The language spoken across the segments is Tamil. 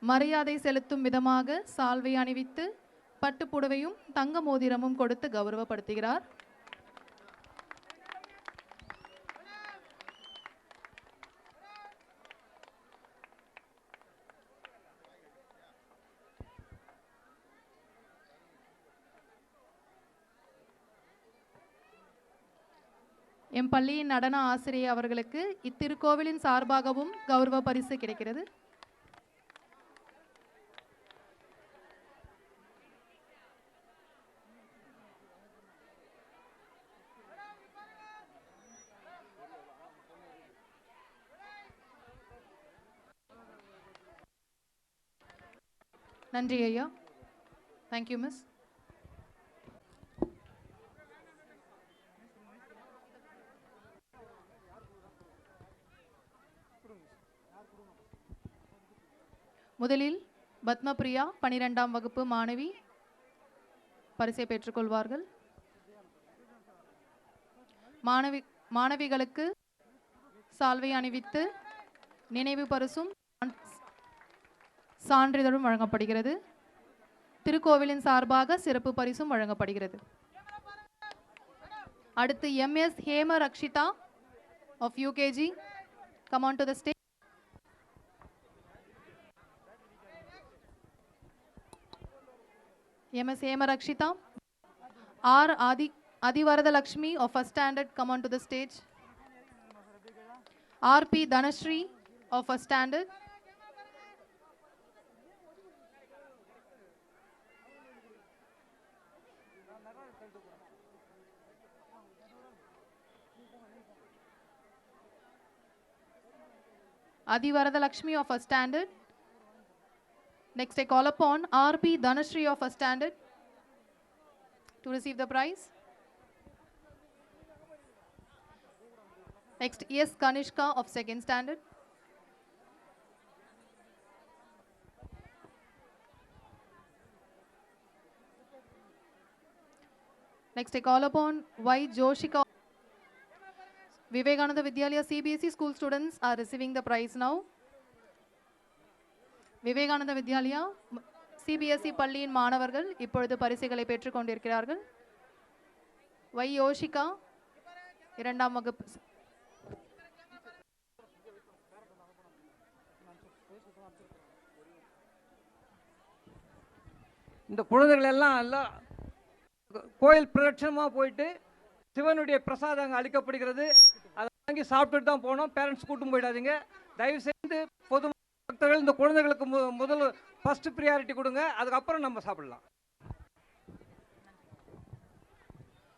மரியாதை செலுத்தும் விதமாக சால்வை அணிவித்து பட்டுப்புடவையும் தங்க மோதிரமும் கொடுத்து கௌரவப்படுத்துகிறார். எம் பள்ளியின் நடன ஆசிரியர் அவர்களுக்கு இத்திருக்கோவிலின் சார்பாகவும் கௌரவ பரிசு கிடைக்கிறது. நன்றி ஐயா. Thank you miss. முதலில் பத்மபிரியா 12ஆம் வகுப்பு மாணவி பரிசை பெற்றுக்கொள்வார்கள். மாணவிகளுக்கு சால்வை அணிவித்து நினைவு பரிசும் சான்றிதழும் வழங்கப்படுகிறது. திருக்கோவிலின் சார்பாக சிறப்பு பரிசும் வழங்கப்படுகிறது. அடுத்து MS Hema Rakshitha of UKG come on to the stage. MS Hema Rakshitha. R Adivarada Lakshmi of first standard come on to the stage. RP Dhanashree of first standard. Adivarada Lakshmi of first standard. Next I call upon RP Dhanashree of first standard to receive the prize. Next S Kanishka of second standard. Next I call upon Y Joshika. Vivekananda Vidyalaya CBSE school students are receiving the prize now. Vivekananda Vidyalaya CBSE பள்ளியின் மாணவர்கள் இப்பொழுது பரிசுகளை பெற்றுக் கொண்டிருக்கிறார்கள். Y யோஷிகா 2ஆம் வகுப்பு. இந்த குழந்தைகள் எல்லாம் கோயில் பிரதட்சணமாக போயிட்டு சிவனுடைய பிரசாதங்கள் அளிக்கப்படுகிறது. அதை வாங்கி சாப்பிட்டுட்டு தான் போனோம். பேரண்ட்ஸ் கூட்டும் போயிடாதீங்க. தயவு செய்து பொது பக்தர்கள் இந்த குழந்தைகளுக்கு முதல் ஃபர்ஸ்ட் ப்ரியாரிட்டி கொடுங்க. அதுக்கப்புறம் நம்ம சாப்பிடலாம்.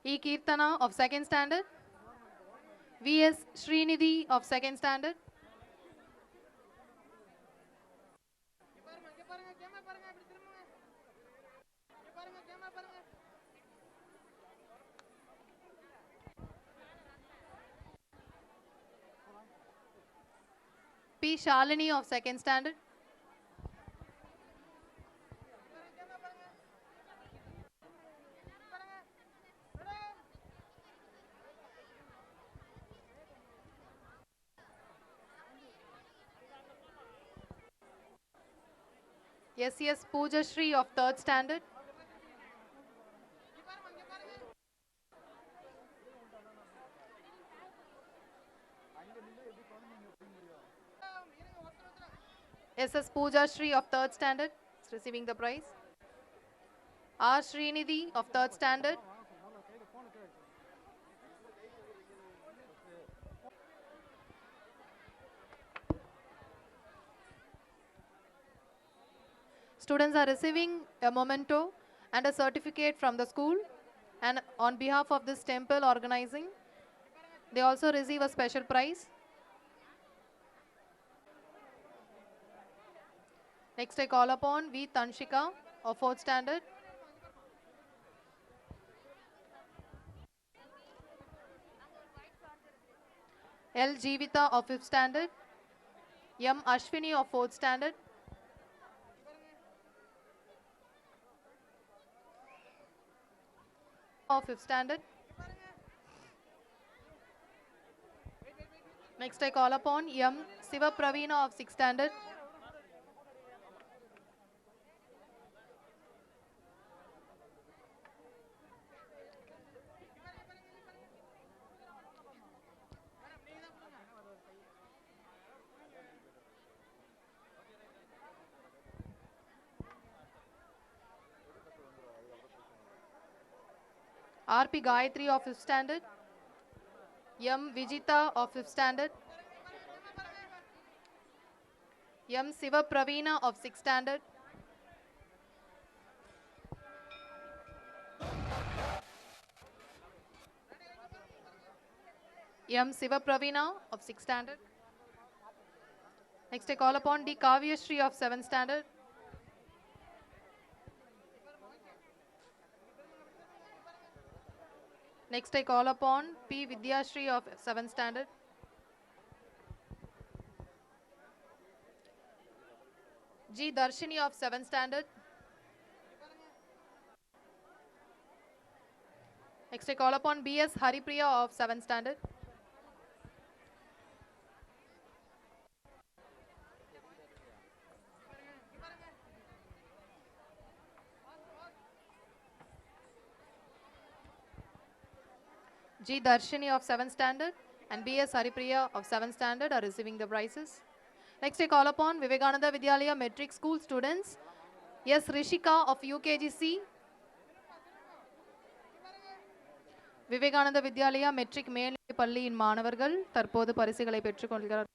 E Kirtana of second standard. VS Srinidhi of second standard. P Shalini of second standard. SS Poojashri of third standard. SS Poojashri of third standard is receiving the prize. R Srinidhi of third standard. Students are receiving a memento and a certificate from the school, and on behalf of this temple organizing, they also receive a special prize. Next I call upon V Tanshika of 4th standard. L Jeevitha of 5th standard. M Ashwini of 4th standard. Of 5th standard. Next I call upon M Siva Pravina of 6th standard. RP Gayatri of 5th standard, M Vijita of 5th standard, M Siva Pravina of 6th standard, M Siva Pravina of 6th standard. Next I call upon D Kavya Shri of 7th standard. Next I call upon P Vidya Shri of 7th standard. G Darshini of 7th standard. Next I call upon BS Haripriya of 7th standard. G Darshini of 7th standard and BS Haripriya of 7th standard are receiving the prizes. Next I call upon Vivekananda Vidyalaya Metric School students. S Rishika of UKGC. Vivekananda Vidyalaya matric மேல்நிலைப் பள்ளியின் மாணவர்கள் தற்போது பரிசுகளை பெற்றுக்கொள்கிறார்.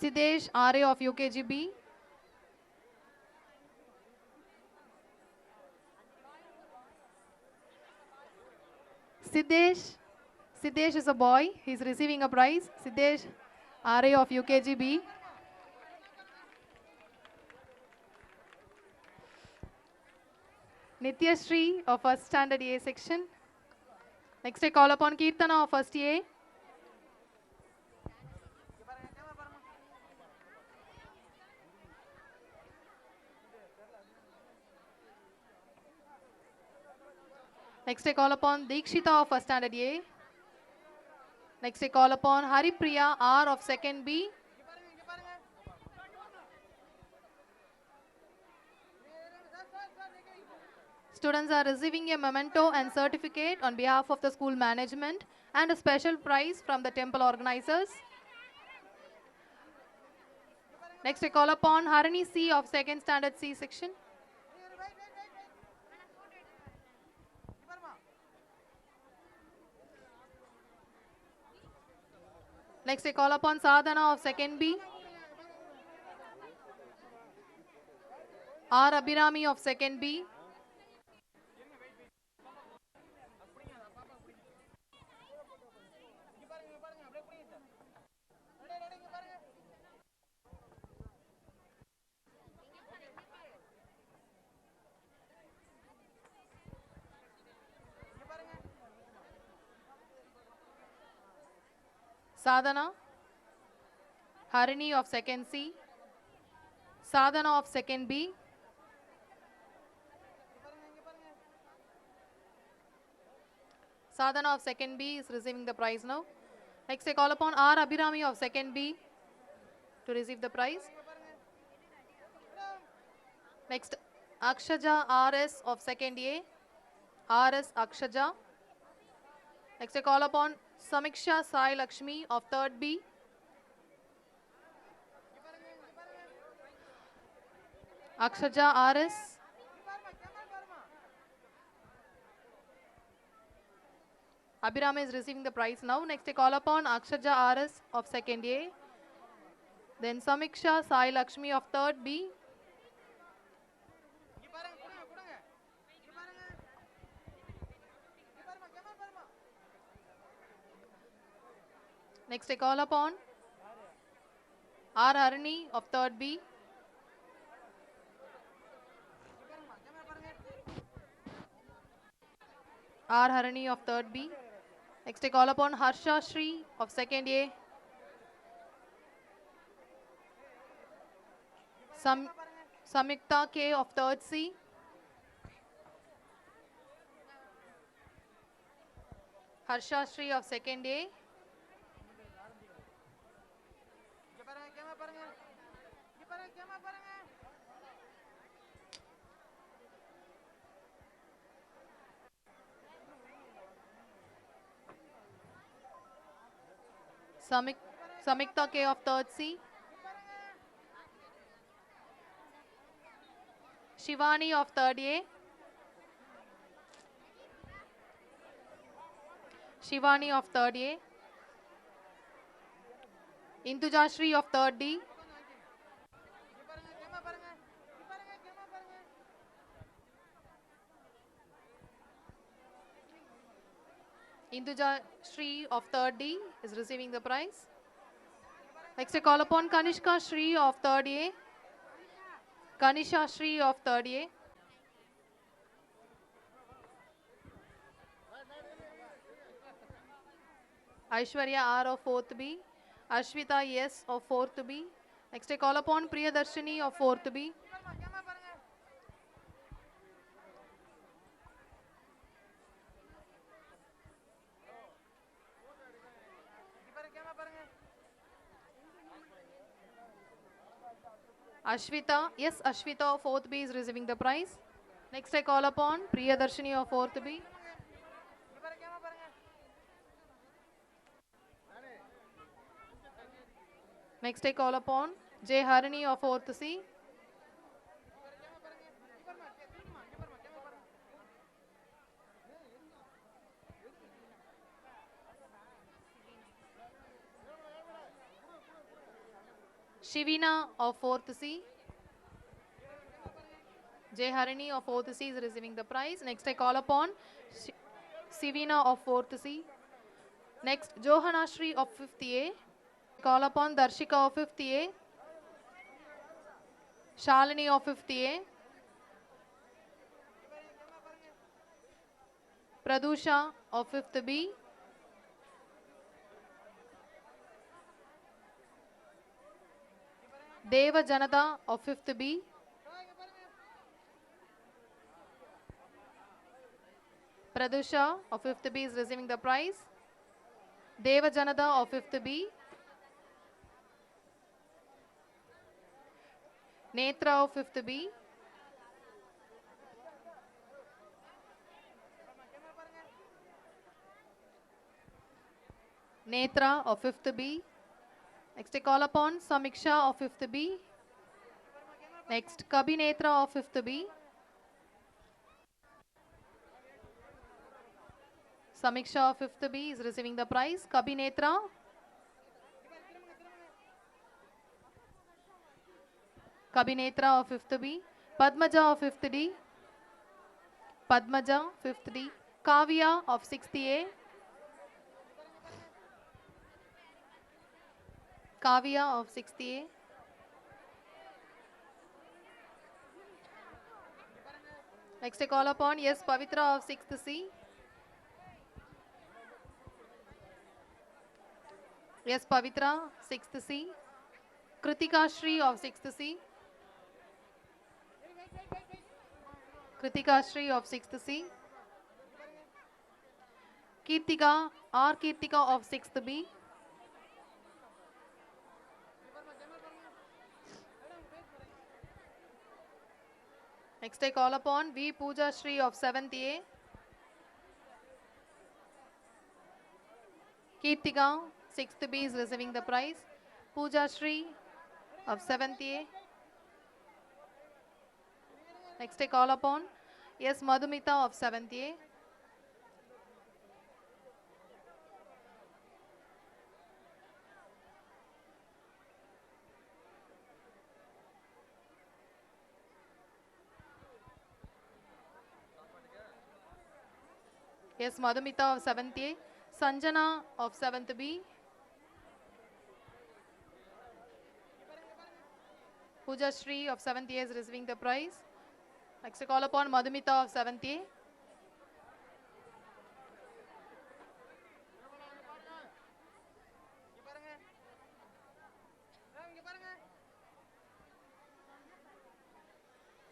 Sidesh RA of UKGB. Sidesh is a boy. He is receiving a prize. Sidesh RA of UKGB. Nityashree of 1st standard A section. Next I call upon Kirtana of 1st A. Next I call upon Dikshita of 1st standard A. Next I call upon Haripriya R of 2nd B. Students are receiving a memento and certificate on behalf of the school management and a special prize from the temple organizers. Next I call upon Harani C of 2nd standard C section. Next I call upon Sadhana of 2nd B. R Abhirami of 2nd B. Sadhana, Harini of 2nd C, Sadhana of 2nd B, Sadhana of 2nd B is receiving the prize now. Next I call upon R Abhirami of 2nd B to receive the prize. Next Akshaja RS of 2nd A, RS Akshaja. Next I call upon Samiksha Sai Lakshmi of 3rd B. Akshaja RS. Abhirama is receiving the prize now. Next I call upon Akshaja RS of 2nd A. Then Samiksha Sai Lakshmi of 3rd B. Next I call upon R Harini of 3rd B. R Harini of 3rd B. Next I call upon Harsha Shri of 2nd A. Samyukta K of 3rd C. Harsha Shri of 2nd A. Samyukta K of 3rd C. Shivani of 3rd A. Shivani of 3rd A. Indujashri of 3rd D. Indujashri of 3rd D is receiving the prize. Next I call upon Kanishka Shri of 3rd A. Kanisha Shri of 3rd A. Aishwarya R of 4th B. Ashwita S of 4th B. Next I call upon Priyadarshini of 4th B. Ashwita, yes, Ashwita of 4th B is receiving the prize. Next I call upon Priyadarshini of 4th B. Next I call upon J. Harini of 4th C. Shivina of 4th C. J. Harini of 4th C is receiving the prize. Next I call upon Sivina of 4th C. Next Johanna Shri of 5th A. Call upon Darshika of 5th A. Shalini of 5th A. Pradusha of 5th B. Deva Janata of 5th B. Pradusha of 5th B is receiving the prize. Deva Janata of 5th B. Netra of 5th B. Netra of 5th B. Next I call upon Samiksha of 5th B. Next Kabi Netra of 5th B. Samiksha of 5th B is receiving the prize. Kabi Netra. Kabi Netra of 5th B. Padmaja of 5th D. Padmaja 5th D. Kavya of 6th A. Kavya of 6th A. Next I call upon yes Pavitra of 6th C. Yes Pavitra 6th C. Kritika Shri of 6th C. Kritika Shri of 6th C. Kirtika R. Kirtika of 6th B. Next I call upon V. Pooja Shri of 7th A. Kirtika 6th B is receiving the prize. Pooja Shri of 7th A. Next I call upon yes Madhumita of 7th A. Yes Madhumita of 7th A. Sanjana of 7th B. Pooja Shri of 7th A is receiving the prize. Next I call upon Madhumita of 7th A.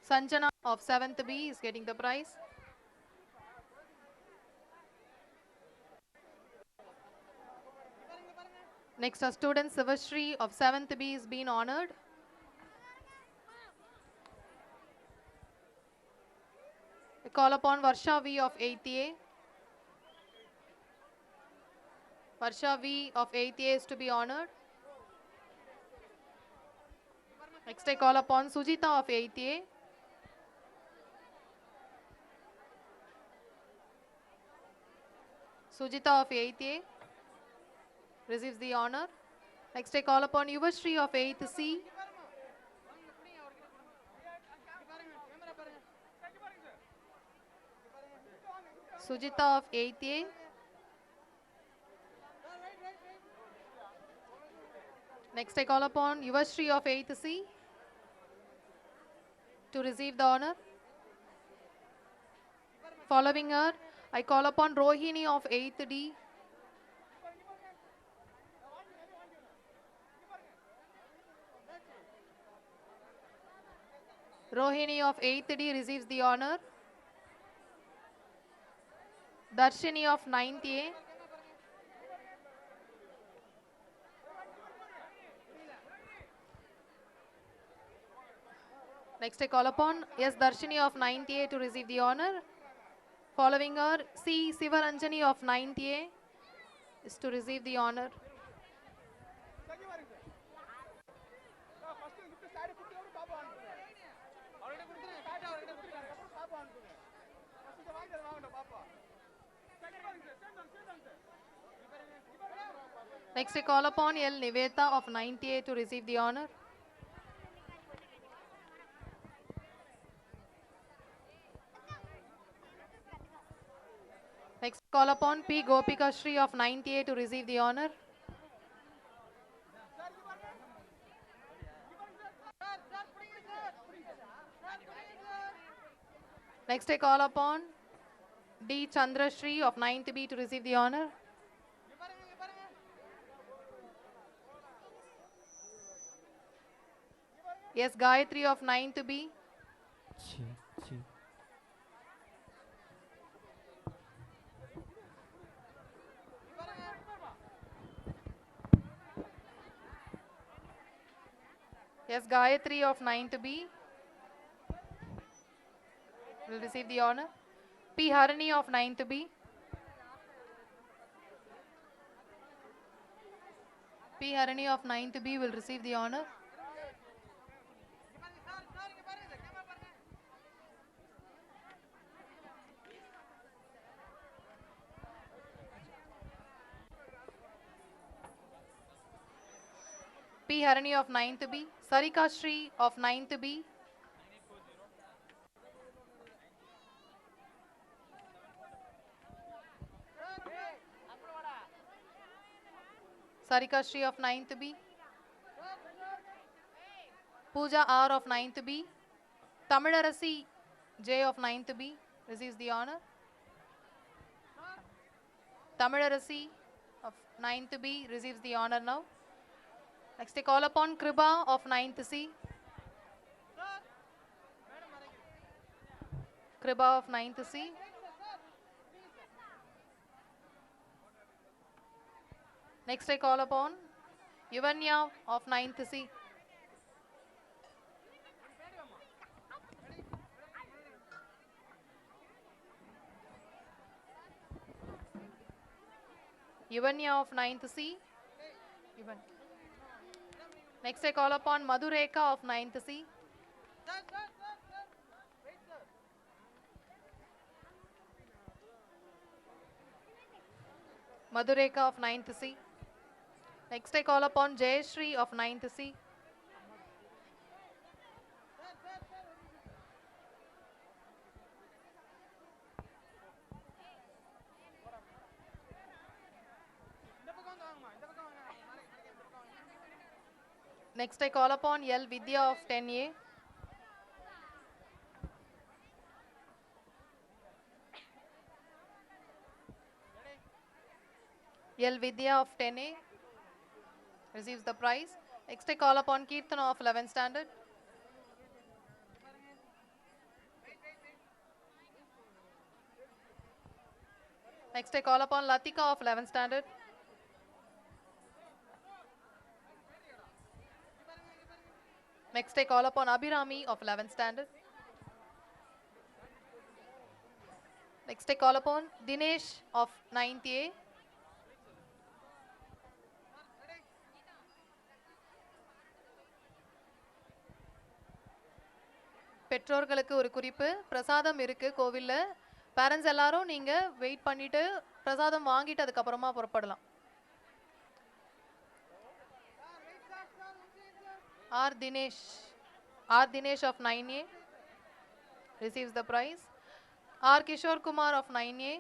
Sanjana of 7th B is getting the prize. Next our student Sivashri of 7th B is being honored. I call upon Varsha V of 8th A. Varsha V of 8th A is to be honored. Next I call upon Sujita of 8th A. Sujita of 8th A receives the honor. Next I call upon Yuvashri of 8th C. Sujita of 8th A. Next I call upon Yuvashri of 8th C to receive the honor. Following her, I call upon Rohini of 8th D. Rohini of 8th D receives the honor. Darshini of 9th A. Next I call upon S. Darshini of 9th A to receive the honor. Following her, C. Sivaranjani of 9th A is to receive the honor. Next I call upon L. Niveta of 9th A to receive the honor. Next call upon P. Gopika Shri of 9th A to receive the honor. Next I call upon D. Chandra Shri of 9th B to receive the honor. Yes, Gayatri of 9th B. Yes, Gayatri of 9th B will receive the honor. P. Harani of 9th B. P. Harani of 9th B will receive the honor. P. Harani of 9th B. Sarika Shri of 9th B. Sarika Shri of 9th B. Pooja R of 9th B. Tamilarasi J of 9th B receives the honor. Tamilarasi of 9th B receives the honor now. Next I call upon Kriba of 9th C. Kriba of 9th C. Next I call upon Yuvanya of 9th C. Yuvanya of 9th C. Next I call upon Madhureka of 9th C. Madhureka of 9th C. Next I call upon Jayashri of 9th C. Next I call upon L. Vidya of 10A. L. Vidya of 10A receives the prize. Next I call upon Kirtana of 11th standard. Next I call upon Latika of 11th standard. Next I call upon Abhirami of 11th standard. Next I call upon Dinesh of 9th A. பெற்றோர்களுக்கு ஒரு குறிப்பு, பிரசாதம் இருக்கு கோவில்ல. பேரண்ட்ஸ் எல்லாரும் நீங்க வெயிட் பண்ணிட்டு பிரசாதம் வாங்கிட்டு அதுக்கப்புறமா புறப்படலாம். R. Dinesh of 9A receives the prize. R. Kishore Kumar of 9A.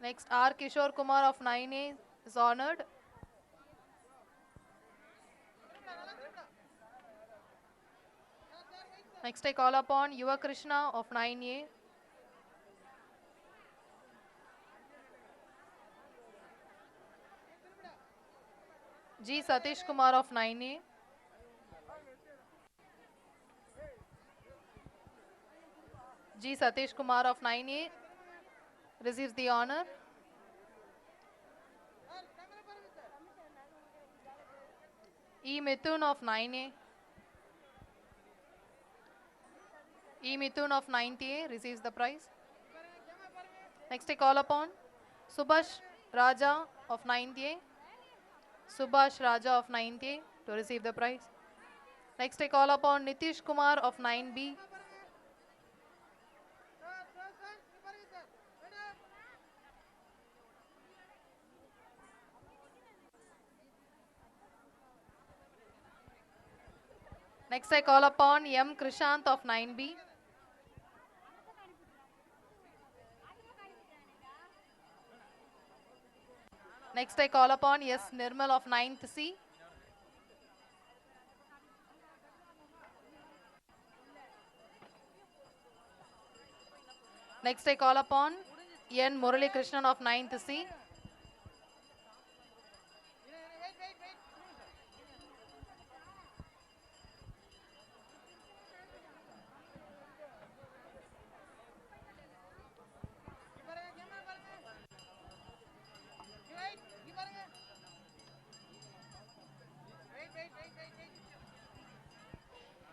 Next, R. Kishore Kumar of 9A is honored. Next, I call upon Yuva Krishna of 9A. G. Satish Kumar of 9A. G. Satish Kumar of 9A receives the honor. E. Mithun of 9A. E. Mithun of 9th A receives the prize. Next, I call upon Subhash Raja of 9th A. Subhash Raja of 9th A to receive the prize. Next, I call upon Nitish Kumar of 9B. Next, I call upon M. Krishant of 9B. Next, I call upon S. Nirmal of 9th C. Next, I call upon N. Murali Krishnan of 9th C.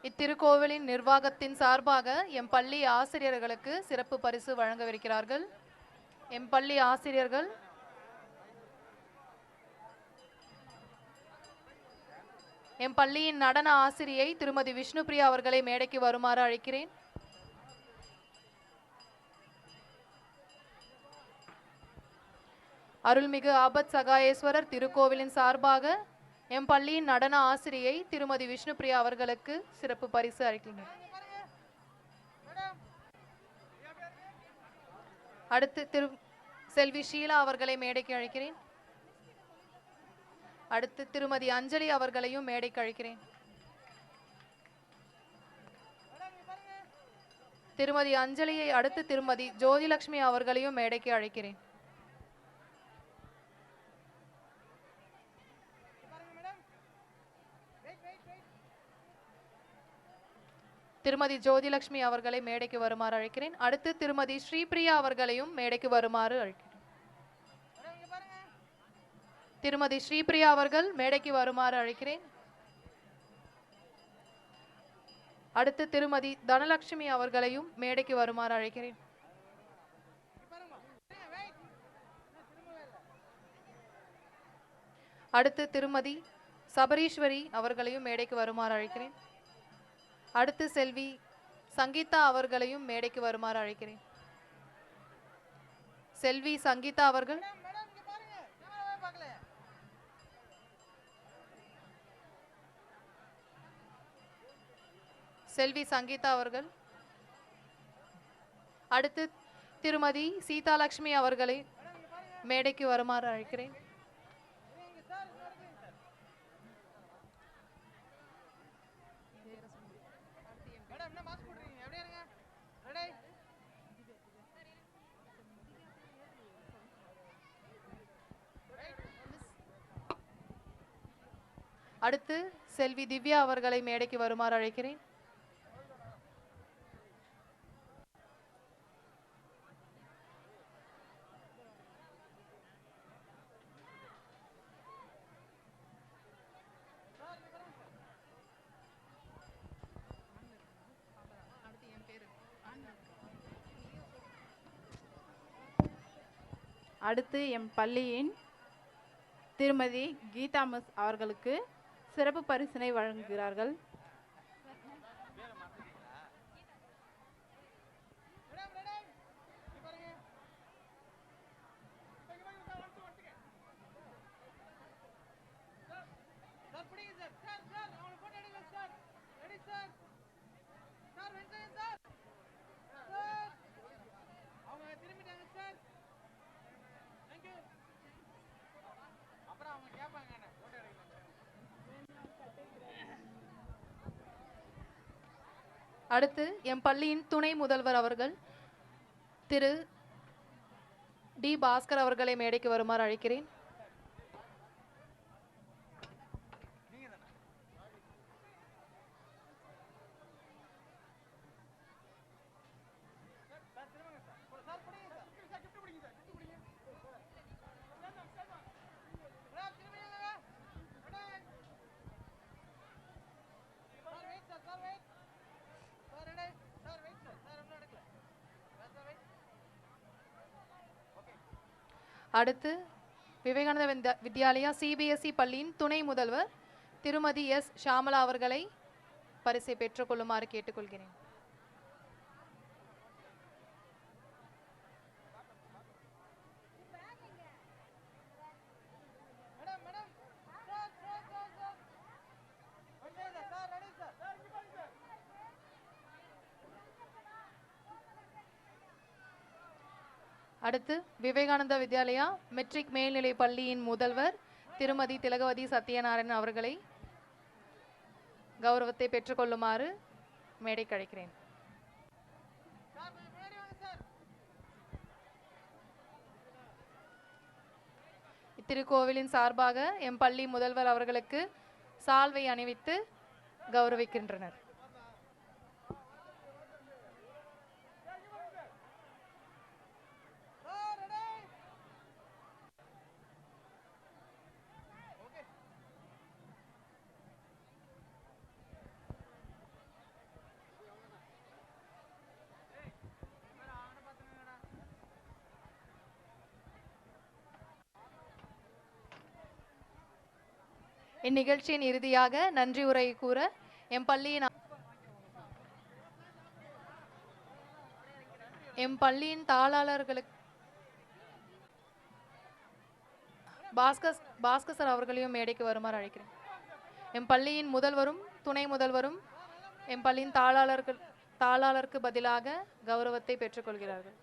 இத்திருக்கோவிலின் நிர்வாகத்தின் சார்பாக எம் பள்ளி ஆசிரியர்களுக்கு சிறப்பு பரிசு வழங்கவிருக்கிறார்கள். எம் பள்ளி ஆசிரியர்கள் எம் பள்ளியின் நடன ஆசிரியை திருமதி விஷ்ணுபிரியா அவர்களை மேடைக்கு வருமாறு அழைக்கிறேன். அருள்மிகு ஆபத் சகாயேஸ்வரர் திருக்கோவிலின் சார்பாக எம் பள்ளியின் நடன ஆசிரியை திருமதி விஷ்ணுபிரியா அவர்களுக்கு சிறப்பு பரிசு அளிக்கின்றனர். அடுத்து செல்வி ஷீலா அவர்களை மேடைக்கு அழைக்கிறேன். அடுத்து திருமதி அஞ்சலி அவர்களையும் மேடைக்கு அழைக்கிறேன். திருமதி அஞ்சலியை அடுத்து திருமதி ஜோதிலட்சுமி அவர்களையும் மேடைக்கு அழைக்கிறேன். திருமதி ஜோதிலட்சுமி அவர்களை மேடைக்கு வருமாறு அழைக்கிறேன். அடுத்து திருமதி ஸ்ரீபிரியா அவர்களையும் மேடைக்கு வருமாறு அழைக்கிறேன். திருமதி ஸ்ரீபிரியா அவர்கள் மேடைக்கு வருமாறு அழைக்கிறேன். அடுத்து திருமதி தனலட்சுமி அவர்களையும் மேடைக்கு வருமாறு அழைக்கிறேன். அடுத்து திருமதி சபரீஸ்வரி அவர்களையும் மேடைக்கு வருமாறு அழைக்கிறேன். அடுத்து செல்வி சங்கீதா அவர்களையும் மேடைக்கு வருமாறு அழைக்கிறேன். செல்வி சங்கீதா அவர்கள், செல்வி சங்கீதா அவர்கள். அடுத்து திருமதி சீதாலட்சுமி அவர்களை மேடைக்கு வருமாறு அழைக்கிறேன். அடுத்து செல்வி திவ்யா அவர்களை மேடைக்கு வருமாறு அழைக்கிறேன். அடுத்து எம் பள்ளியின் திருமதி கீதா மிஸ் அவர்களுக்கு சிறப்பு பரிசினை வழங்குகிறார்கள். அடுத்து எம் பள்ளியின் துணை முதல்வர் அவர்கள் திரு டி பாஸ்கர் அவர்களை மேடைக்கு வருமாறு அழைக்கிறேன். அடுத்து விவேகானந்தா வித்யாலயா சிபிஎஸ்இ பள்ளியின் துணை முதல்வர் திருமதி எஸ் ஷாமலா அவர்களை பரிசை பெற்றுக்கொள்ளுமாறு கேட்டுக்கொள்கிறேன். அடுத்து விவேகானந்தா வித்யாலயா மெட்ரிக் மேல்நிலை பள்ளியின் முதல்வர் திருமதி திலகவதி சத்யநாராயணன் அவர்களை கௌரவத்தை பெற்றுக்கொள்ளுமாறு மேடைக்கு அழைக்கிறேன். இத்திருக்கோவிலின் சார்பாக எம் பள்ளி முதல்வர் அவர்களுக்கு சால்வை அணிவித்து கௌரவிக்கின்றனர். இந்நிகழ்ச்சியின் இறுதியாக நன்றி உரை கூற எம் பள்ளியின் தாளாளர்களுக்கு பாஸ்கர் அவர்களையும் மேடைக்கு வருமாறு அழைக்கிறேன். எம் பள்ளியின் முதல்வரும் துணை முதல்வரும் எம் பள்ளியின் தாளாளருக்கு பதிலாக கௌரவத்தை பெற்றுக்கொள்கிறார்கள்.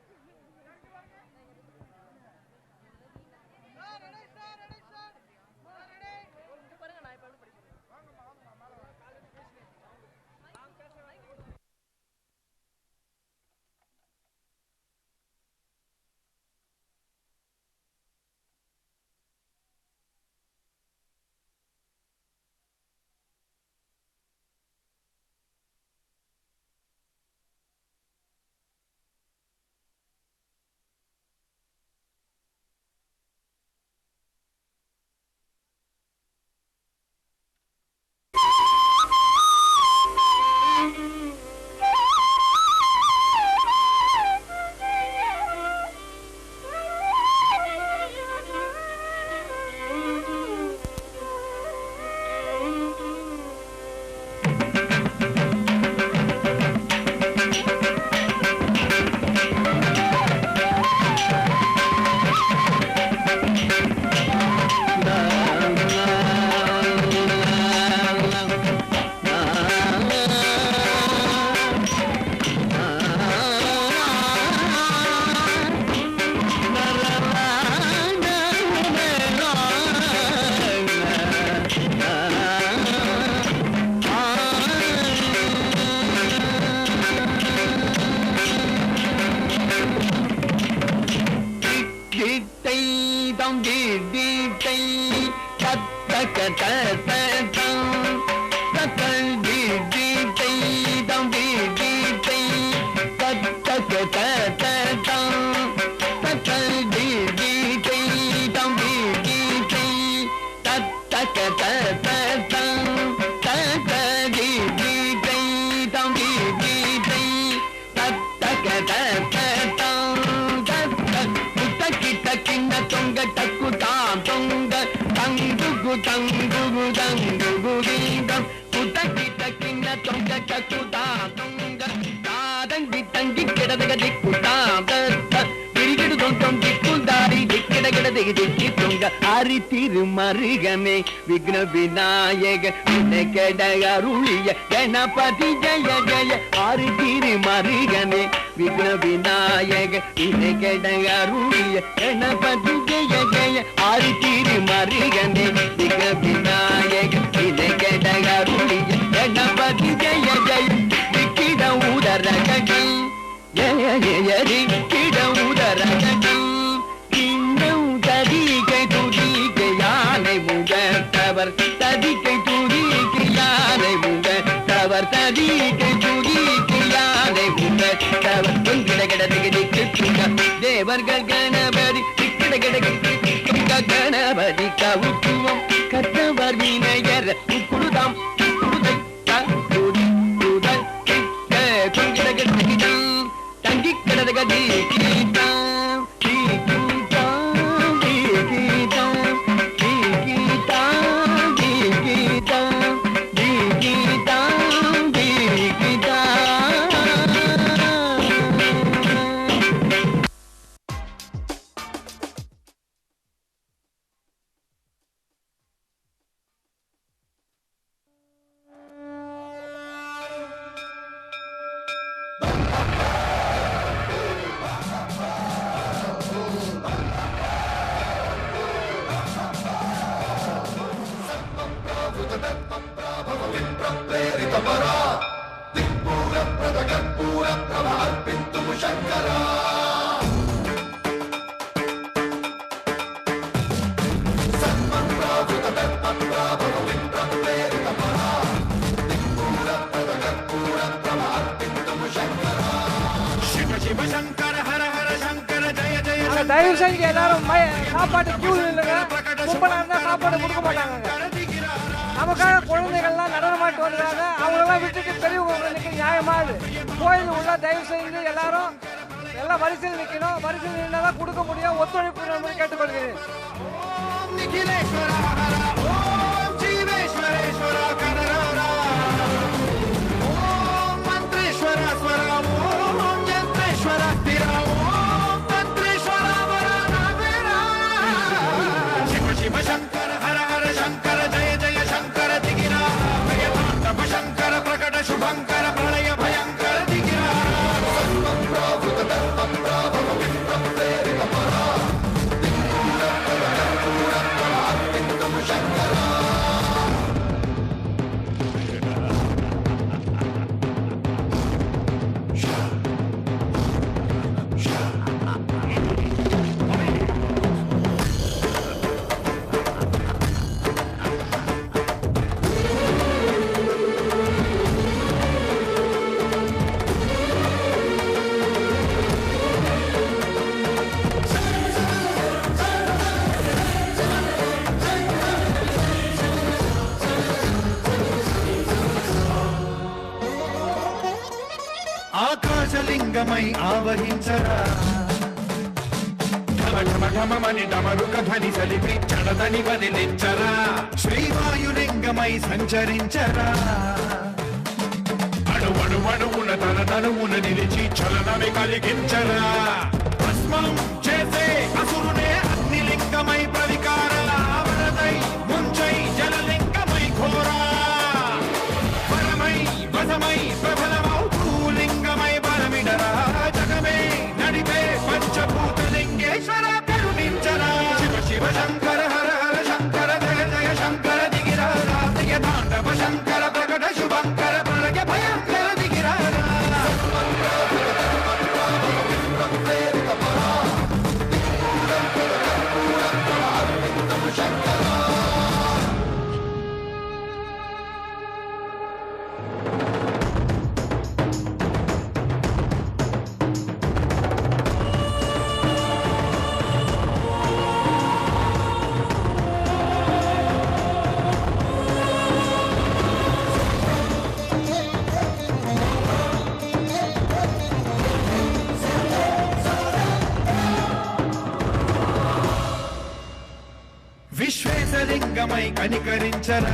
திருமருகமே விக்ன விநாயக வினகடருளிய கணபதி ஜய ஜய ஆரி திருமருகமே விக்ன விநாயக வினகடருளிய கணபதி ஜய ஜய ஆரி திருமருகமே விக்ன விநாயக வினகடருளிய கணபதி ஜய ஜய விக்கிட ஏயரி கிடவுதரகடம் கிண்ணம் ததிகை துதிகை யானை முகத்தவர் ததிகை துதிகை யானை முகத்தவர் ததிகை துதிகை யானை முகத்தவர் தேவர்கள் கணபதி கணபதி கவுத்துவம் கத்தவர் வினையர் குடுதாம் தங்கி கிடதகதி கீதாம் கீதாம் கீதாம் கீதாம் கீதாம் கீதாம் கீதாம். தயவு செஞ்சு எல்லாரும் சாப்பாட்டு கியூல இல்லைங்க. கும்பலா இருந்தா சாப்பாடு கொடுக்க மாட்டாங்க. நமக்காக குழந்தைகள்லாம் நடனமாட்டு வந்துடுறாங்க. அவங்களெல்லாம் விட்டுட்டு பெரியவங்க நிற்க நியாயமா இது? கோயில் உள்ள தயவு செஞ்சு எல்லாரும் எல்லாம் வரிசையில் நிற்கணும். வரிசையில் நின்னாதான் கொடுக்க முடியும். ஒத்துழைப்பு நம்பர் கேட்டுக்கொள்கிறேன். శంకర హర హర శంకర జయ జయ శంకర దిగిరా భయతాండవ శంకర ప్రకట శుభంకర ప్రళయ భయంకర దిగిరా ఆకాశలింగమై ఆవహించరా ఢమఢమఢమని డమరుక ధ్వని సలిపి చడదని వదిలించరా శ్రీవాయులింగమై సంచరించరా అణువణువున తన తనువున నిలిచి చలనమే కలిగించరా భస్మం చేసే అసురునే అగ్నిలింగమై ప్రవికార వరదై ముంచై జలలింగమై ఘోరా వరమై వసమై ప్రబలమౌ లింగమై బలమిడరా జగమే నడిపే పంచభూత లింగేశ్వర కరుణించరా శివ శివ శంకర హర హర శంకర జయ జయ శంకర దిగిరా రాతియ తాండవ శంకర ప్రకట శుభంకర ప్రళయ భయంకర దిగిరా విశ్వేశలింగమై కనికరించరా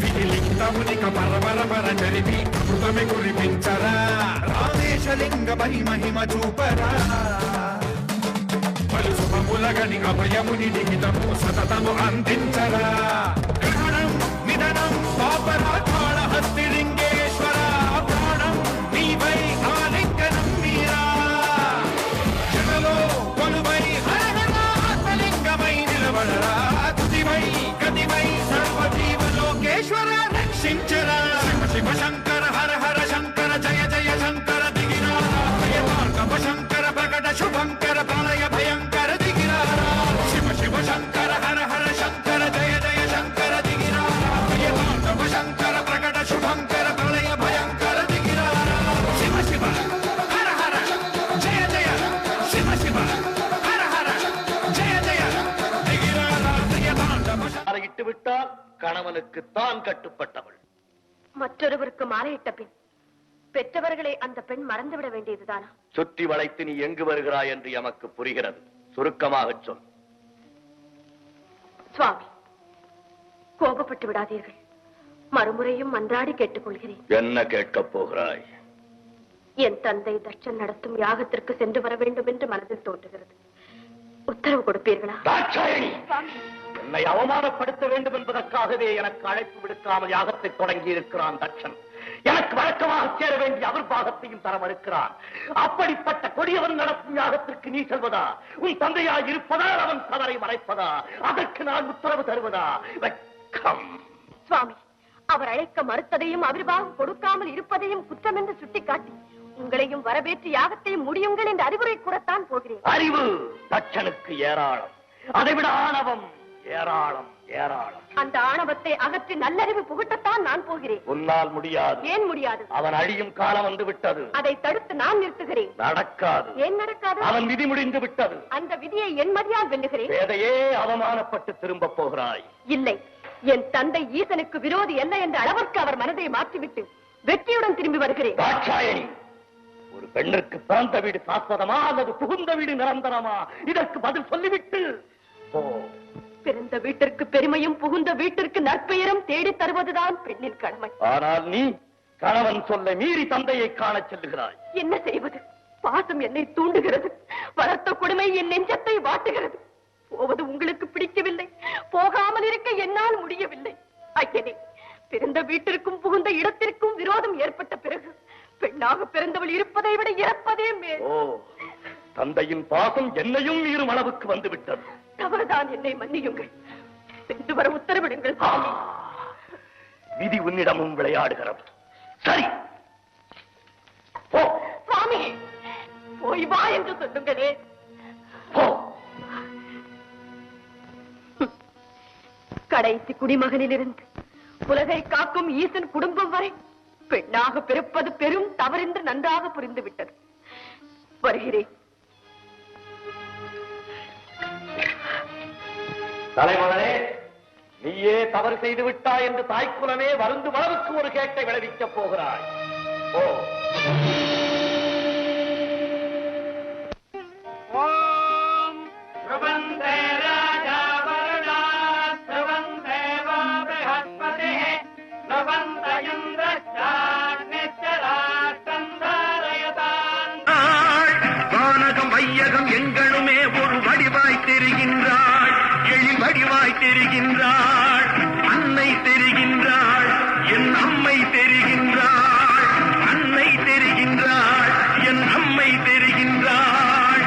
విలింగమునిక పరపర చరిపి అమృతమి కురిపించరా రామేశలింగమై మహిమ చూపరా పలు శుభములగని అభయముని లిఖితము సతతము అందించరా గ్రహణం నిధనం పాపరాకాళ హస్తిలింగేశ్వర ప్రాణం నీవై ఆలింగనం మీరా జనలో కొలువై గతివై సర్వజీవలోకేశ్వర రక్షించరా శివ శివ శంకర హర హర శంకర జయ జయ శంకర దిగిర கணவனுக்கு தான் கட்டுப்பட்டவள். மற்றொருவருக்கு மாலையிட்ட பின் பெற்றவர்களை அந்த பெண் மறந்துவிட வேண்டியதுதானா? சுற்றி வளைத்து நீ எங்கு வருகிறாய் என்று எமக்கு புரிகிறது. சுருக்கமாக சொல். சுவாமி, கோபப்பட்டு விடாதீர்கள். மறுமுறையும் மன்றாடி கேட்டுக்கொள்கிறேன். என்ன கேட்கப் போகிறாய்? என் தந்தை தட்சன் நடத்தும் யாகத்திற்கு சென்று வர வேண்டும் என்று மனதில் தோன்றுகிறது. உத்தரவு கொடுப்பீர்களா? தாட்சாயணி, சுவாமி, என்னை அவமானப்படுத்த வேண்டும் என்பதற்காகவே எனக்கு அழைப்பு விடுக்காமல் யாகத்தை தொடங்கி இருக்கிறான் தட்சன். எனக்கு வழக்கமாக சேர வேண்டிய அவர் பாகத்தையும் தர மறுக்கிறான். அப்படிப்பட்ட கொடியவன் நடத்தும் யாகத்திற்கு நீ செல்வதா? உன் தந்தையாய் இருப்பதால் அவன் தவறை மறைப்பதா? அதற்கு நான் உத்தரவு தருவதா? வெட்கம். சுவாமி, அவர் அழைக்க மறுத்ததையும் அவிர்வாகம் கொடுக்காமல் இருப்பதையும் குற்றம் என்று சுட்டிக்காட்டி உங்களையும் வரவேற்று யாகத்தையும் முடியுங்கள் என்று அறிவுரை கூறத்தான் போகிறேன். அறிவு தட்சனுக்கு ஏராளம், அதைவிட ஆணவம் ஏராளம் ஏராளம். அந்த ஆணவத்தை அகற்றி நல்லறிவு புகட்டத்தான் நான் போகிறேன். உன்னால் முடியாது. ஏன் முடியாது? அவன் அழியும் காலம் வந்து விட்டது. அதை தடுத்து நான் நிறுத்துகிறேன். நடக்காது. ஏன் நடக்காது? அவன் விதி முடிந்து விட்டது. அந்த விதியை என் மதியால் வெல்லுகிறேன். வேதையே அவமானப்பட்டு திரும்ப போகிறாய். இல்லை, என் தந்தை ஈசனுக்கு விரோதி அல்ல என்ற அளவிற்கு அவர் மனதை மாற்றிவிட்டு வெற்றியுடன் திரும்பி வருகிறேன். தாட்சாயணி, ஒரு பெண்ணுக்கு பிறந்த வீடு சாஸ்வதமா அல்லது புகுந்த வீடு நிரந்தரமா? இதற்கு பதில் சொல்லிவிட்டு போ. பிறந்த வீட்டிற்கு பெருமையும் புகுந்த வீட்டிற்கு நற்பெயரும் தேடி தருவதுதான் பெண்ணின் கடமை. ஆனால் நீ கணவன் சொல்ல மீறி தந்தையை காணச் செல்லுகிறாய். என்ன செய்வது? பாசம் என்னை தூண்டுகிறது. வளர்த்த கொடுமை என் நெஞ்சத்தை வாட்டுகிறது. போவது உங்களுக்கு பிடிக்கவில்லை, போகாமல் இருக்க என்னால் முடியவில்லை. ஐயனே, பிறந்த வீட்டிற்கும் புகுந்த இடத்திற்கும் விரோதம் ஏற்பட்ட பிறகு பெண்ணாக பிறந்தவள் இருப்பதை விட இறப்பதே மேல். ஓ, தந்தையின் பாசம் என்னையும் மீறும் அளவுக்கு வந்து விட்டது. தவறுதான், என்னை மன்னியுங்கள். சென்று வர உத்தரவிடுங்கள். விதி உன்னிடமும் விளையாடுகிறது. சரி, போ. சுவாமி, போய் வா என்று சொல்லுங்களே. போ. கடைசி குடிமகனிலிருந்து உலகை காக்கும் ஈசன் குடும்பம் வரை பெண்ணாக பிறப்பது பெரும் தவறென்று நன்றாக புரிந்துவிட்டது. வருகிறேன். தலைமகனே, நீயே தவறு செய்து விட்டாய் என்று தாய்க்குலமே வருந்தும் அளவுக்கு ஒரு கேட்டை விளைவிக்கப் போகிறாய். ஓ, ஓம் ஸ்ரவந்தே ராஜா வருணா ஸ்ரவந்தே வா ப்ரஹஸ்பதி ஸ்ரவந்த இந்திரச்சாக்னிச்சராஷ்டந்தாரயதான். வானகம் வையகம் எங்களுமே ஒரு வடிவாய் தெரிகின்றாள், எழில் வடிவாய் தெரிகின்றாள். அன்னை தெரிகின்றாள், என் அம்மை தெரிகின்றாள். அன்னை தெரிகின்றாள், என் அம்மை தெரிகின்றாள்.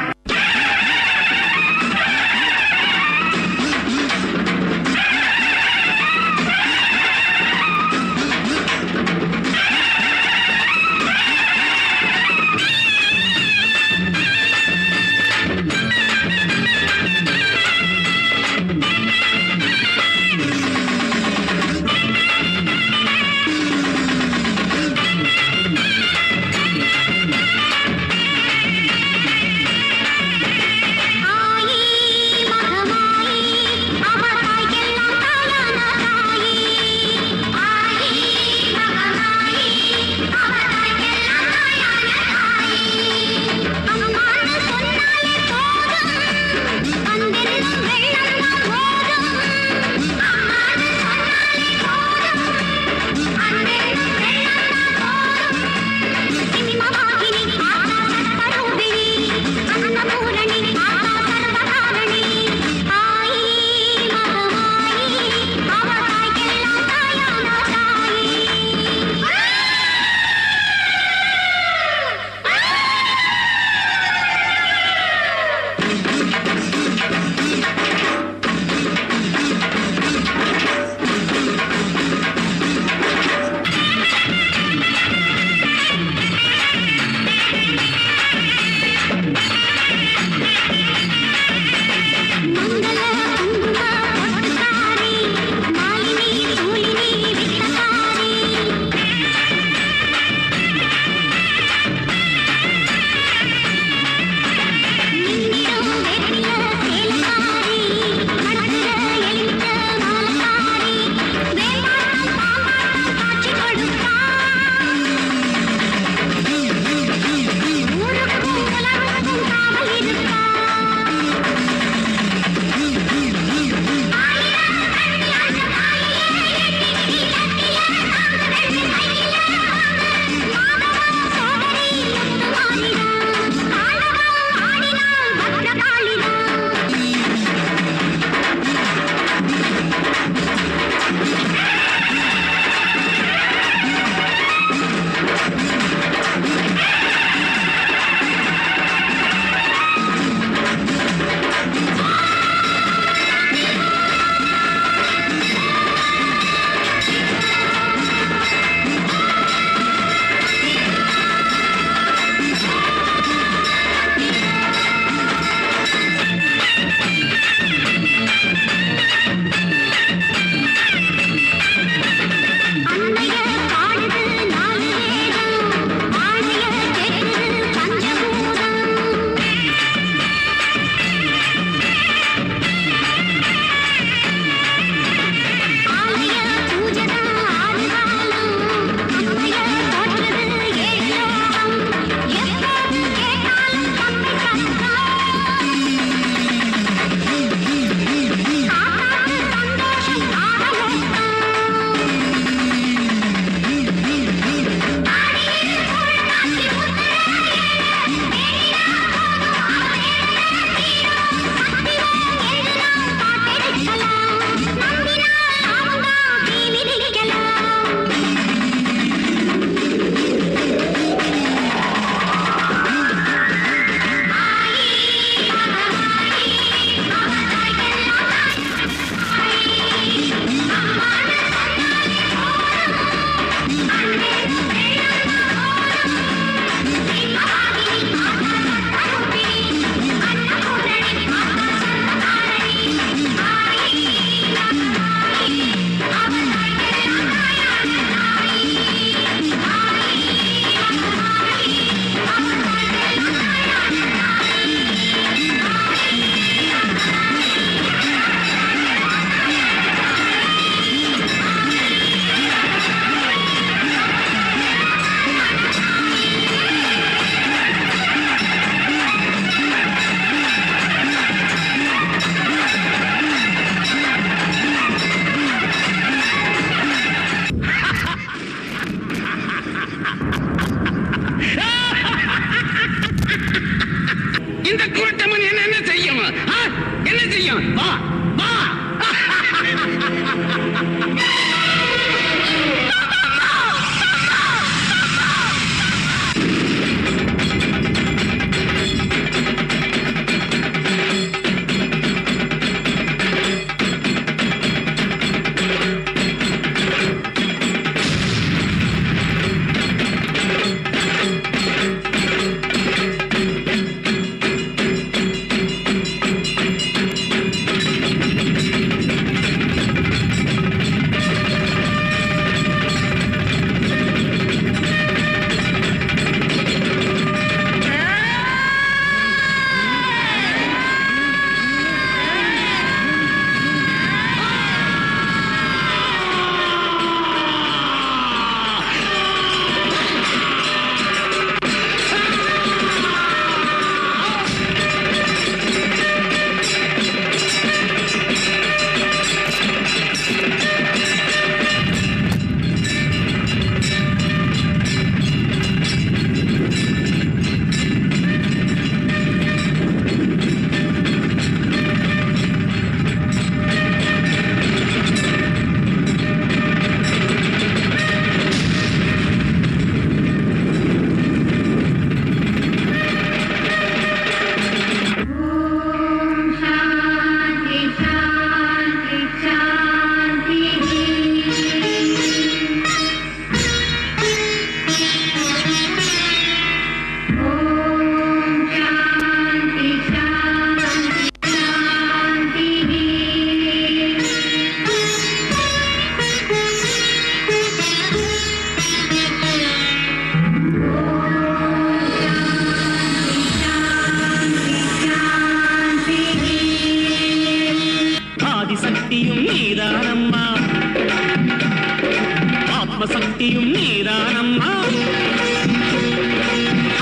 சக்தியும் நீதானம்மா,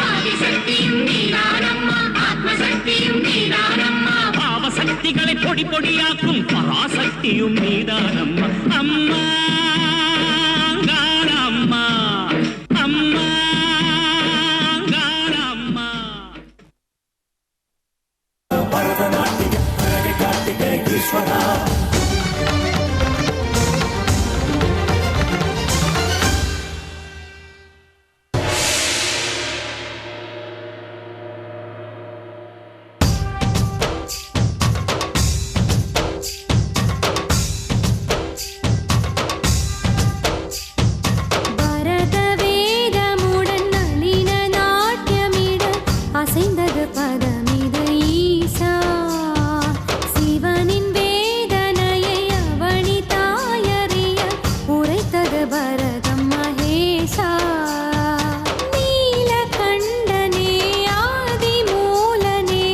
ஆதிசக்தியும் நீதானம்மா, ஆத்மசக்தியும் நீதானம்மா, பாவசக்திகளை பொடி பொடியாக்கும் பராசக்தியும் நீதானம்மா. அம்மா அம்மா அம்மா அம்மா. பரதநாட்டிய அழகை காட்டிய ஈஸ்வரா, அசைந்தது பதமிது ஈசா, சிவனின் வேதனையை அவனி தாயறிய உரைத்தது பரதம் மகேஷா. நீலகண்டனே ஆதி மூலனே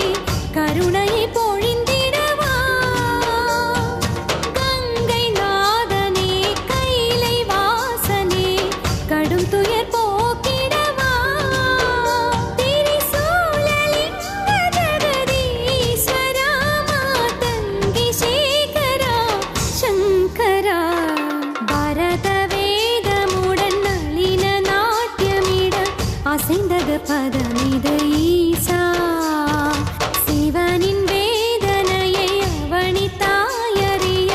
கருணையை பொழிந்திடவா, கங்கை நாதனே கைலை வாசனே கடும் துயர் போக்கிடவா, அசைந்தது பதமிது ஈசா, சிவனின் வேதனையை அவனி தாயறிய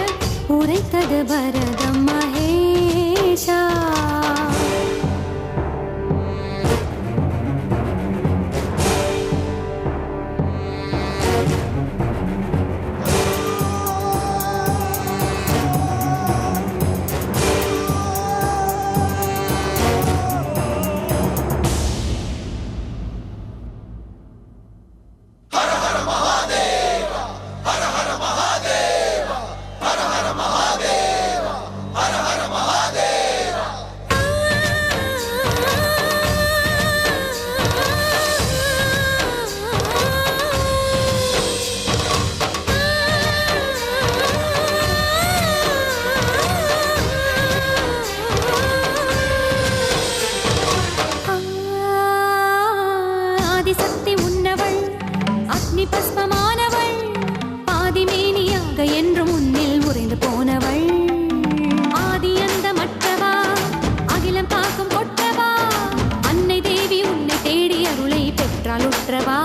உரைத்தது பரதம் மகேஷா. ஆதிசக்தி உன்னவள் அக்னி பஸ்மமானவள், பாதிமேனியாக என்று முன்னில் உறைந்து போனவள், ஆதி அந்த மற்றவா அகிலம் காக்கும் கொற்றவா, அன்னை தேவி உன்னை தேடி அருளை பெற்றால் உற்றவா.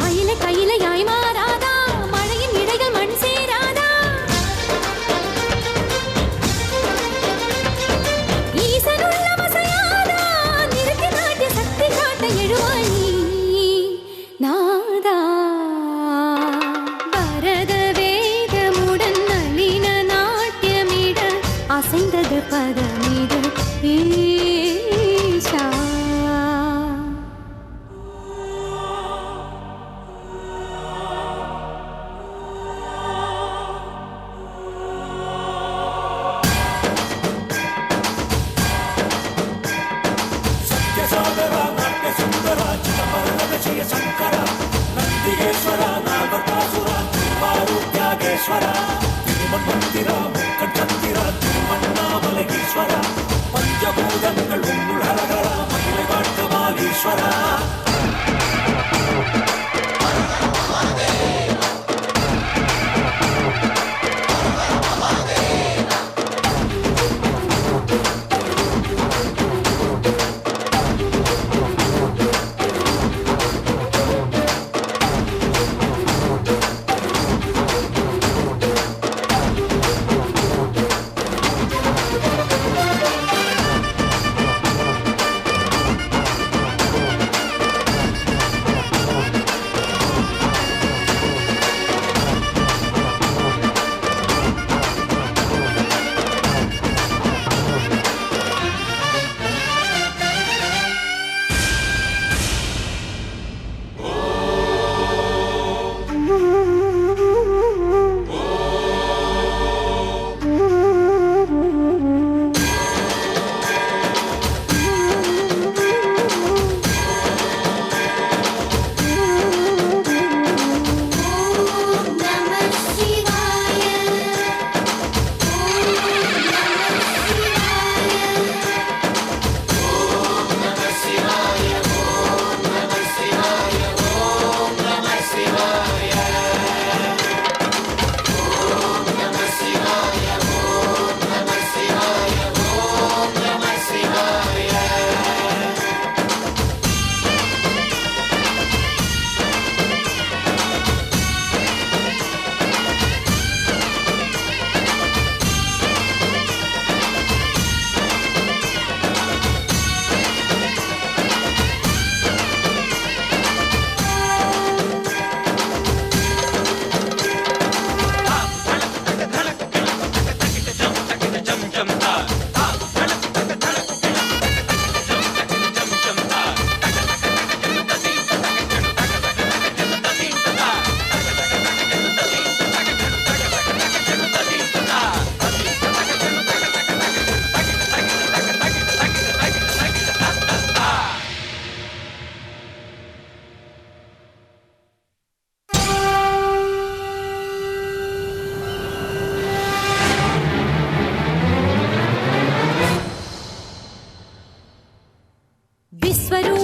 மயிலை கையிலையாய் மாறாதா, மழையின் இடைகள் மண் சேராதா, ஈசனுள்ள மசையாதா, நிறுத்தி நாட்டிய சக்தி காட்ட எழுவாய் நாதா. பரத வேதமுடன் நளின நாட்டியமிட அசைந்தது பதமிது ஈஷா. ಸತ್ಯಸಾಗರ ನಾಟ್ಯ ಸುಂದರ ಚಿದಂಬರದ ಶಿವ ಶಂಕರ, ನಂದಿಗೇಶ್ವರ ನಾಗತಾಸುರ ತಿರುವಾರುತ್ಯಾಗೇಶ್ವರ, ತಿರುಮನ್ಮಂದಿರ ಮುಖಂಚಂದಿರ ತಿರುವಣ್ಣಾಮಲಗೀಶ್ವರ, பஞ்சபூதங்கள் உன்னுள் ஹரஹர மகிழை வாழ்த்தமாலீஸ்வர.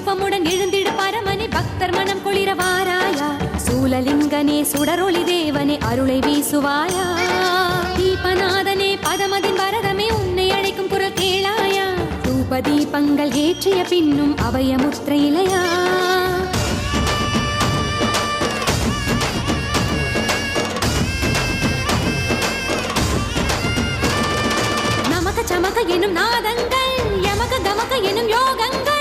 ரூபமுடன் எழுந்திடு பரமனே பக்தர் மனம் குளிர வாராயா சூலலிங்கனே சுடரொளி தேவனே அருளை வீசுவாயா தீபநாதனே பதமதின் வரதமே உன்னை அழைக்கும் குரல் கேளாயா தூப தீபங்கள் ஏற்றிய பின்னும் அபயமுத்திரை இலையா நமக சமக எனும் நாதங்கள் யமக தமக எனும் யோகங்கள்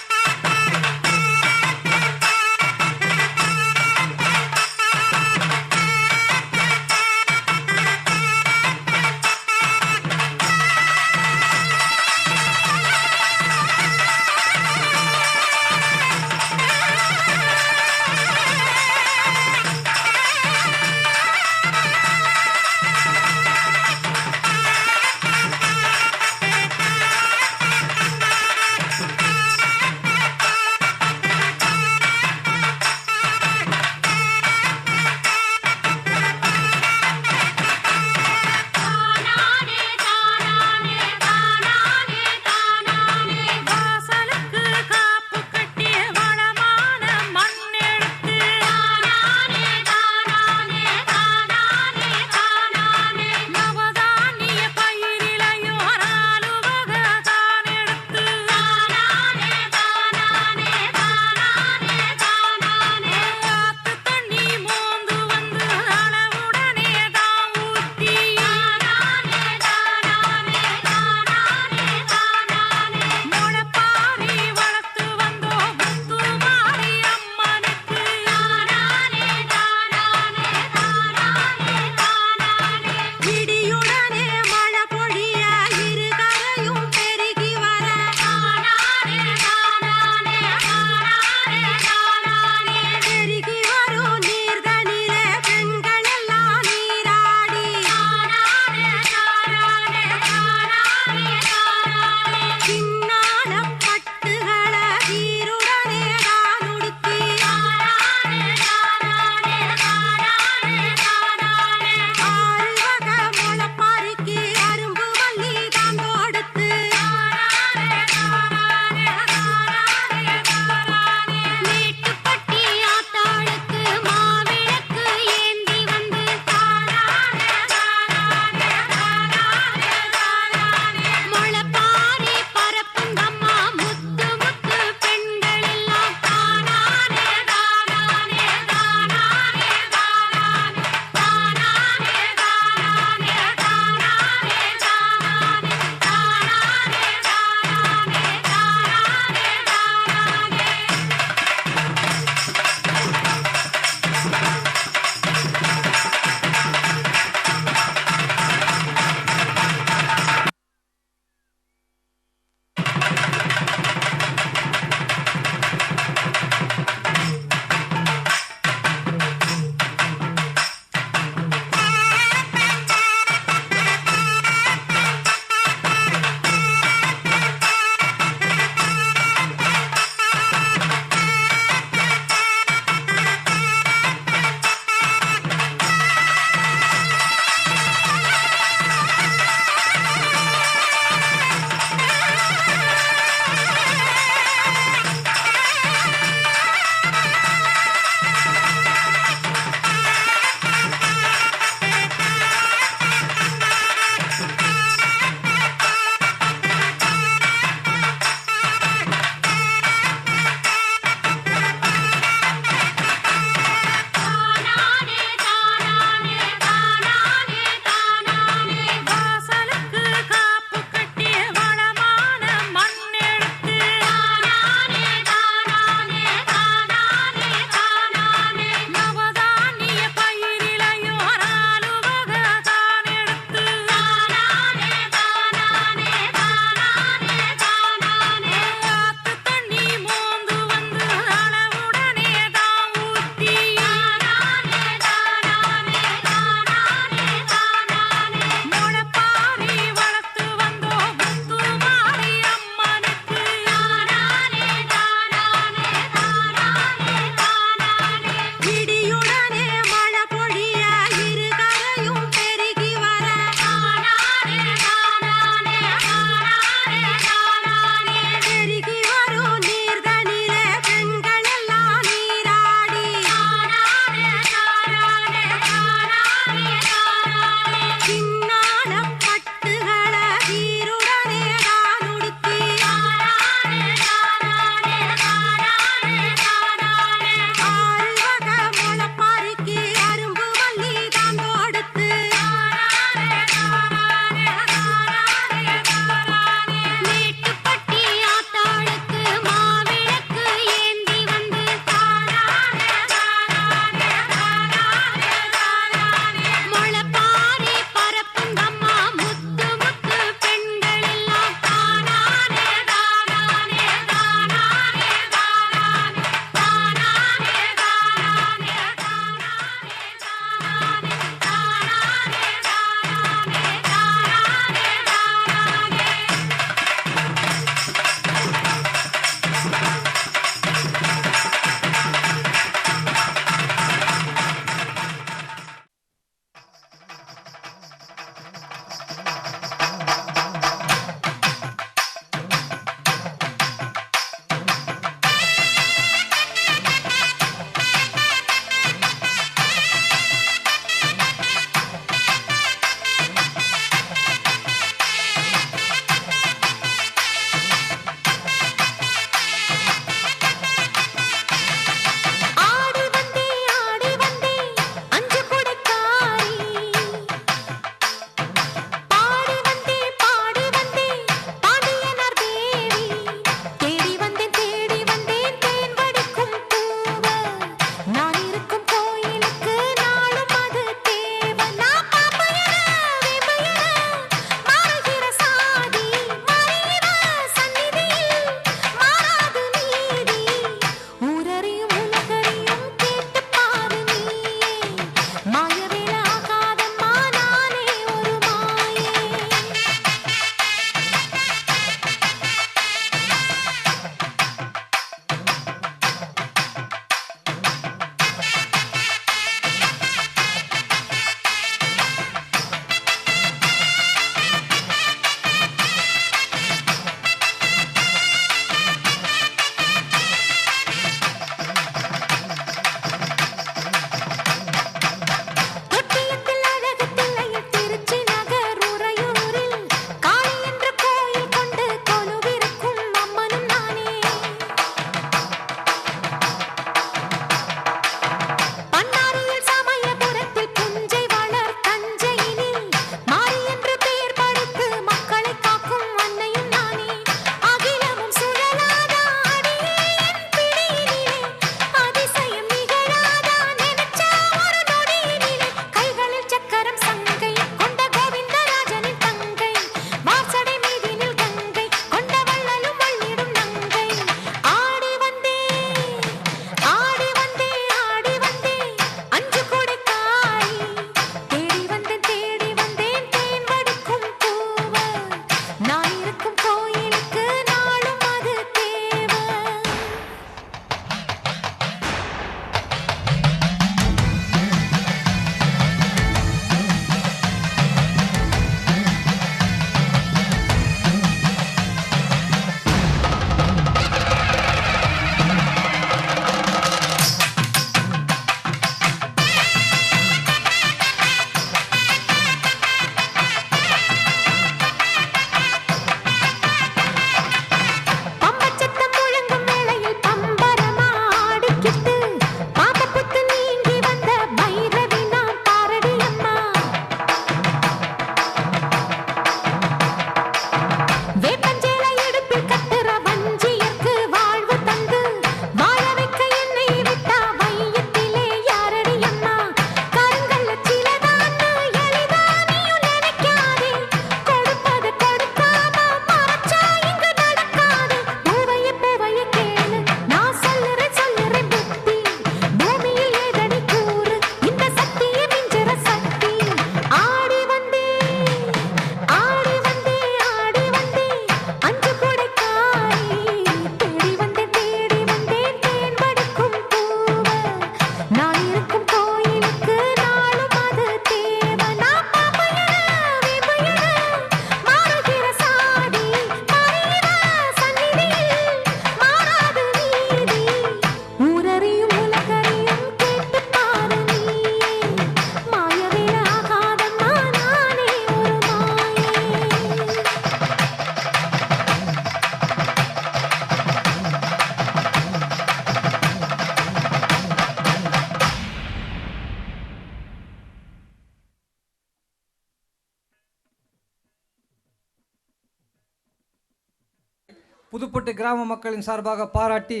புதுப்பட்டு கிராம மக்களின் சார்பாக பாராட்டி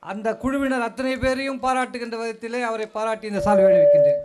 அந்த குழுவினர் அத்தனை பேரையும் பாராட்டுகின்ற விதத்திலே அவரை பாராட்டி இந்த சால்வை அணிவிக்கின்றேன்.